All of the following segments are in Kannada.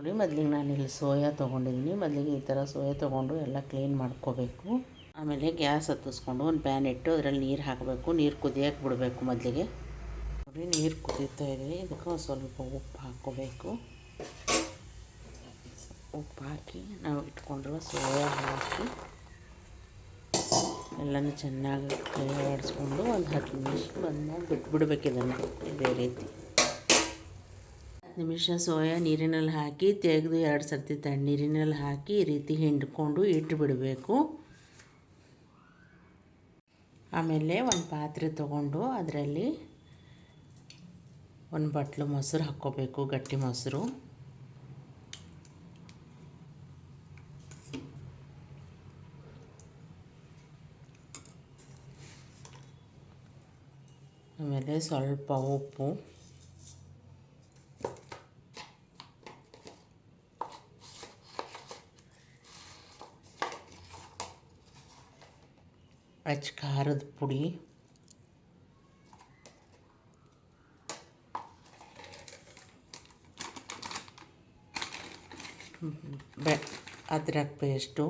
ನೋಡಿ, ಮೊದಲಿಗೆ ನಾನಿಲ್ಲಿ ಸೋಯಾ ತೊಗೊಂಡಿದ್ದೀನಿ. ಮೊದಲಿಗೆ ಈ ಥರ ಸೋಯಾ ತೊಗೊಂಡು ಎಲ್ಲ ಕ್ಲೀನ್ ಮಾಡ್ಕೋಬೇಕು. ಆಮೇಲೆ ಗ್ಯಾಸ್ ಹತ್ತಿಸ್ಕೊಂಡು ಒಂದು ಪ್ಯಾನ್ ಇಟ್ಟು ಅದರಲ್ಲಿ ನೀರು ಹಾಕಬೇಕು. ನೀರು ಕುದಿಯೋಕೆ ಬಿಡಬೇಕು. ಮೊದಲಿಗೆ ನೋಡಿ, ನೀರು ಕುದೀತಾ ಇದೆ. ಇದಕ್ಕೆ ಒಂದು ಸ್ವಲ್ಪ ಉಪ್ಪು ಹಾಕ್ಕೋಬೇಕು. ಉಪ್ಪು ಹಾಕಿ ನಾವು ಇಟ್ಕೊಂಡಿರುವ ಸೋಯಾ ಹಾಕಿ ಎಲ್ಲನೂ ಚೆನ್ನಾಗಿ ಕೈ ಆಡಿಸ್ಕೊಂಡು ಒಂದು 10 ನಿಮಿಷ ಬಂದಾಗ ಬಿಟ್ಬಿಡ್ಬೇಕು. ಇದನ್ನು ಇದೇ ರೀತಿ 10 ನಿಮಿಷ ಸೋಯಾ ನೀರಿನಲ್ಲಿ ಹಾಕಿ ತೆಗೆದು 2 ಸರ್ತಿ ತಣ್ಣೀರಿನಲ್ಲಿ ಹಾಕಿ ಈ ರೀತಿ ಹಿಂಡ್ಕೊಂಡು ಇಟ್ಟುಬಿಡಬೇಕು. ಆಮೇಲೆ ಒಂದು ಪಾತ್ರೆ ತೊಗೊಂಡು ಅದರಲ್ಲಿ ಒಂದು ಬಟ್ಲು ಮೊಸರು ಹಾಕ್ಕೋಬೇಕು, ಗಟ್ಟಿ ಮೊಸರು. ಆಮೇಲೆ ಸ್ವಲ್ಪ ಉಪ್ಪು, ಅಚ್ಚ ಖಾರದ ಪುಡಿ, ಅದ್ರಕ್ ಪೇಸ್ಟು,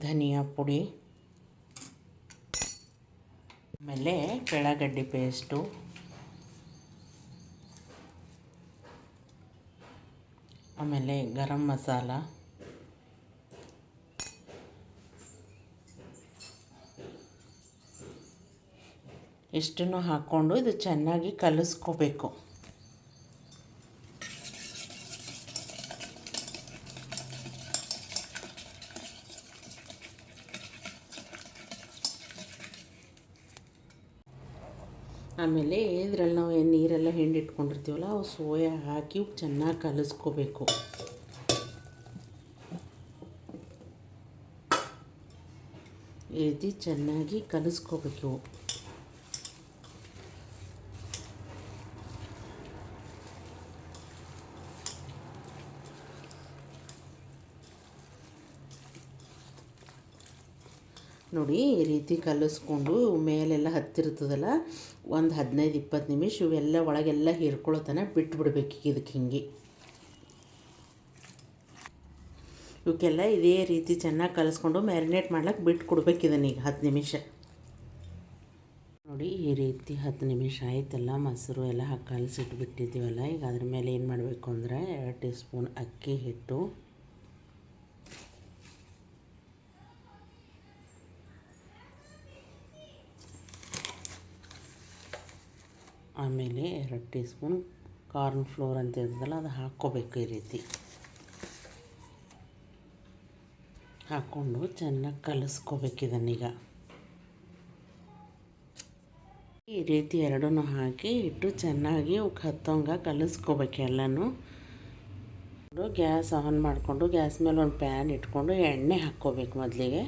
ಧನಿಯಾ ಪುಡಿ, ಆಮೇಲೆ ಬೆಳಗಡ್ಡಿ ಪೇಸ್ಟು, ಆಮೇಲೆ ಗರಂ ಮಸಾಲ, ಇಷ್ಟನ್ನು ಹಾಕ್ಕೊಂಡು ಇದು ಚೆನ್ನಾಗಿ ಕಲಿಸ್ಕೋಬೇಕು. ಆಮೇಲೆ ಇದರಲ್ಲಿ ನಾವು ನೀರೆಲ್ಲ ಹಿಂಡಿಟ್ಕೊಂಡಿರ್ತೀವಲ್ಲ ಅವು ಸೋಯಾ ಹಾಕಿ ಚೆನ್ನಾಗಿ ಕಲಿಸ್ಕೋಬೇಕು. ಈ ರೀತಿ ಚೆನ್ನಾಗಿ ಕಲಿಸ್ಕೋಬೇಕು. ನೋಡಿ, ಈ ರೀತಿ ಕಲಿಸ್ಕೊಂಡು ಮೇಲೆಲ್ಲ ಹತ್ತಿರ್ತದಲ್ಲ, ಒಂದು 15-20 ನಿಮಿಷ ಇವೆಲ್ಲ ಒಳಗೆಲ್ಲ ಹೀರ್ಕೊಳ್ಳೋತನ ಬಿಟ್ಬಿಡ್ಬೇಕು. ಇದಕ್ಕೆ ಹಿಂಗೆ ಇವಕ್ಕೆಲ್ಲ ಇದೇ ರೀತಿ ಚೆನ್ನಾಗಿ ಕಲಿಸ್ಕೊಂಡು ಮ್ಯಾರಿನೇಟ್ ಮಾಡ್ಲಿಕ್ಕೆ ಬಿಟ್ಟು ಕೊಡ್ಬೇಕು. ಇದನ್ನೀಗ 10 ನಿಮಿಷ. ನೋಡಿ, ಈ ರೀತಿ 10 ನಿಮಿಷ ಆಯ್ತಲ್ಲ. ಮೊಸರು ಎಲ್ಲ ಹಾಕಿ ಕಲಸಿಟ್ಬಿಟ್ಟಿದ್ದೀವಲ್ಲ. ಈಗ ಅದ್ರ ಮೇಲೆ ಏನು ಮಾಡಬೇಕು ಅಂದರೆ 2 ಟೀ ಸ್ಪೂನ್ ಅಕ್ಕಿ ಹಿಟ್ಟು, ಆಮೇಲೆ 2 ಟೀ ಸ್ಪೂನ್ ಕಾರ್ನ್ ಫ್ಲೋರ್ ಅಂತ ಇರ್ತದಲ್ಲ ಅದು ಹಾಕ್ಕೋಬೇಕು. ಈ ರೀತಿ ಹಾಕ್ಕೊಂಡು ಚೆನ್ನಾಗಿ ಕಲಿಸ್ಕೋಬೇಕು. ಇದನ್ನೀಗ ಈ ರೀತಿ ಎರಡನ್ನೂ ಹಾಕಿ ಇಟ್ಟು ಚೆನ್ನಾಗಿ ಹತ್ತೋಂಗೆ ಕಲಿಸ್ಕೋಬೇಕು ಎಲ್ಲನೂ. ಗ್ಯಾಸ್ ಆನ್ ಮಾಡಿಕೊಂಡು ಗ್ಯಾಸ್ ಮೇಲೆ ಒಂದು ಪ್ಯಾನ್ ಇಟ್ಕೊಂಡು ಎಣ್ಣೆ ಹಾಕ್ಕೋಬೇಕು. ಮೊದಲಿಗೆ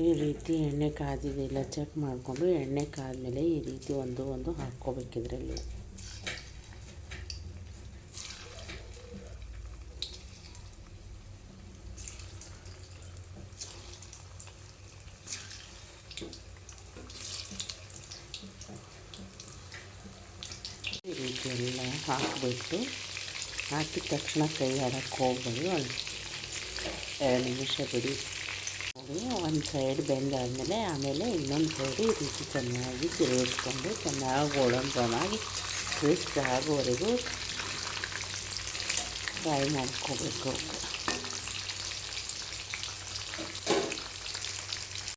ಈ ರೀತಿ ಎಣ್ಣೆ ಕಾದಿದೆಲ್ಲ ಚೆಕ್ ಮಾಡಿಕೊಂಡು ಎಣ್ಣೆ ಕಾದ್ಮೇಲೆ ಈ ರೀತಿ ಒಂದು ಹಾಕ್ಕೋಬೇಕು. ಇದರಲ್ಲಿ ಈ ರೀತಿ ಎಲ್ಲ ಹಾಕಿಬಿಟ್ಟು ಹಾಕಿದ ತಕ್ಷಣ ಕೈ ಆಡೋಕ್ಕೆ ಹೋಗ್ಬೋದು. 2 ನಿಮಿಷ ಬಿಡಿ. ಒಂದು ಸೈಡ್ ಬೆಂದಾದಮೇಲೆ ಆಮೇಲೆ ಇನ್ನೊಂದು ಸೈಡು ಈ ರೀತಿ ಚೆನ್ನಾಗಿ ತಿರುಗಿಸ್ಕೊಂಡು ಚೆನ್ನಾಗಿ ಗೋಲ್ಡನ್ ಬ್ರೌನ್ ಆಗಿ ಕ್ರಿಸ್ಪ್ ಆಗೋವರೆಗೂ ಫ್ರೈ ಮಾಡ್ಕೋಬೇಕು.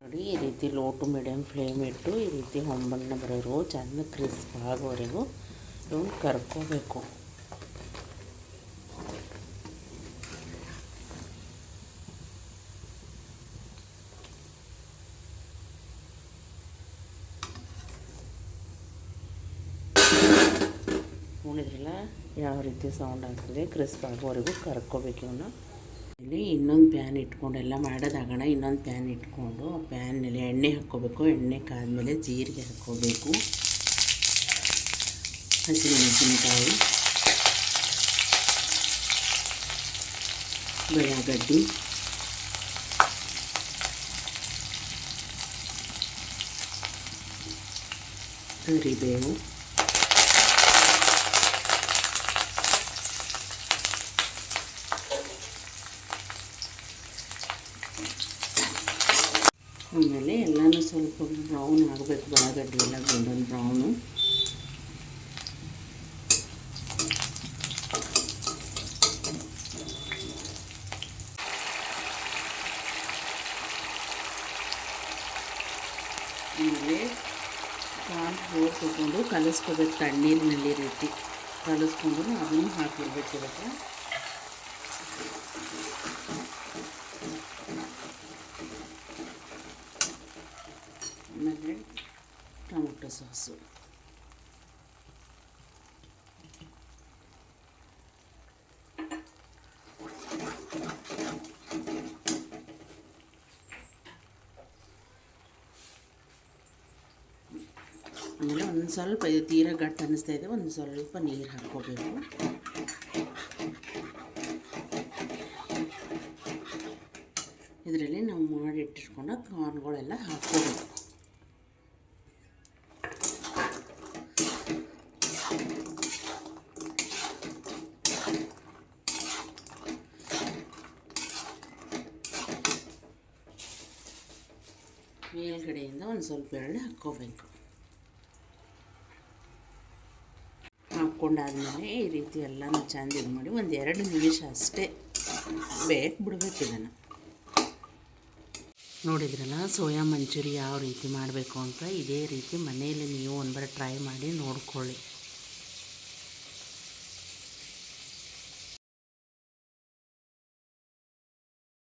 ನೋಡಿ, ಈ ರೀತಿ ಲೋ ಟು ಮೀಡಿಯಮ್ ಫ್ಲೇಮ್ ಇಟ್ಟು ಈ ರೀತಿ ಹೊಂಬಣ್ಣ ಬರೋರು ಚೆಂದ ಕ್ರಿಸ್ಪ್ ಆಗೋವರೆಗೂ ಇವನ್ನ ಕರ್ಕೋಬೇಕು. ನೋಡಿದ್ರಲ್ಲ ಯಾವ ರೀತಿ ಸೌಂಡ್ ಆಗ್ತದೆ. ಕ್ರಿಸ್ಪ್ ಆಗೋವರೆಗೂ ಕರ್ಕೋಬೇಕು ಇವನ್ನ. ಇಲ್ಲಿ ಇನ್ನೊಂದು ಪ್ಯಾನ್ ಇಟ್ಕೊಂಡು ಎಲ್ಲ ಮಾಡೋದಾಗೋಣ. ಇನ್ನೊಂದು ಪ್ಯಾನ್ ಇಟ್ಕೊಂಡು ಆ ಪ್ಯಾನ್ನಲ್ಲಿ ಎಣ್ಣೆ ಹಾಕ್ಕೋಬೇಕು. ಎಣ್ಣೆ ಕಾದ್ಮೇಲೆ ಜೀರಿಗೆ ಹಾಕ್ಕೋಬೇಕು, ಹಸಿಮೆಣಸಿನಕಾಯಿ, ಬೆಳಗಡ್ಡಿ, ಕರಿಬೇವು, ಆಮೇಲೆ ಎಲ್ಲನೂ ಸ್ವಲ್ಪ ಬ್ರೌನ್ ಆಗಬೇಕು, ಒಳಗಡೆ ಎಲ್ಲ ಗೋಲ್ಡನ್ ಬ್ರೌನು. ಆಮೇಲೆ ಕಾರ್ನ್ ಫ್ಲೋರ್ ತೊಗೊಂಡು ಕಲಿಸ್ಕೋಬೇಕು, ತಣ್ಣೀರಿನಲ್ಲಿ ರೀತಿ ಕಲಿಸ್ಕೊಂಡು ಅದನ್ನು ಹಾಕಿರ್ಬೇಕು ಇದಕ್ಕೆ. ಆಮೇಲೆ ಟೊಮೊಟೊ ಸಾಸು, ಆಮೇಲೆ ಒಂದು ಸ್ವಲ್ಪ ಇದು ತೀರಾ ಗಟ್ಟಿ ಅನ್ನಿಸ್ತಾ ಇದೆ, ಒಂದು ಸ್ವಲ್ಪ ನೀರು ಹಾಕ್ಕೋಬೇಕು. ಇದರಲ್ಲಿ ನಾವು ಮಾಡಿಟ್ಟಿಟ್ಕೊಂಡ ಕಾರ್ನ್ಗಳೆಲ್ಲ ಹಾಕ್ಕೋಬೇಕು. ಮೇಲ್ಗಡೆಯಿಂದ ಒಂದು ಸ್ವಲ್ಪ ಎಳ್ಳು ಹಾಕ್ಕೋಬೇಕು. ಹಾಕ್ಕೊಂಡಾದ್ಮೇಲೆ ಈ ರೀತಿ ಎಲ್ಲನೂ ಚೆಂದ ಇದು ಮಾಡಿ ಒಂದು 2 ನಿಮಿಷ ಅಷ್ಟೇ ಬಿಡಬೇಕು ಇದನ್ನು. ನೋಡಿದ್ರಲ್ಲ ಸೋಯಾ ಮಂಚೂರಿ ಯಾವ ರೀತಿ ಮಾಡಬೇಕು ಅಂತ. ಇದೇ ರೀತಿ ಮನೆಯಲ್ಲಿ ನೀವು ಒಂದು ಬಾರಿ ಟ್ರೈ ಮಾಡಿ ನೋಡ್ಕೊಳ್ಳಿ.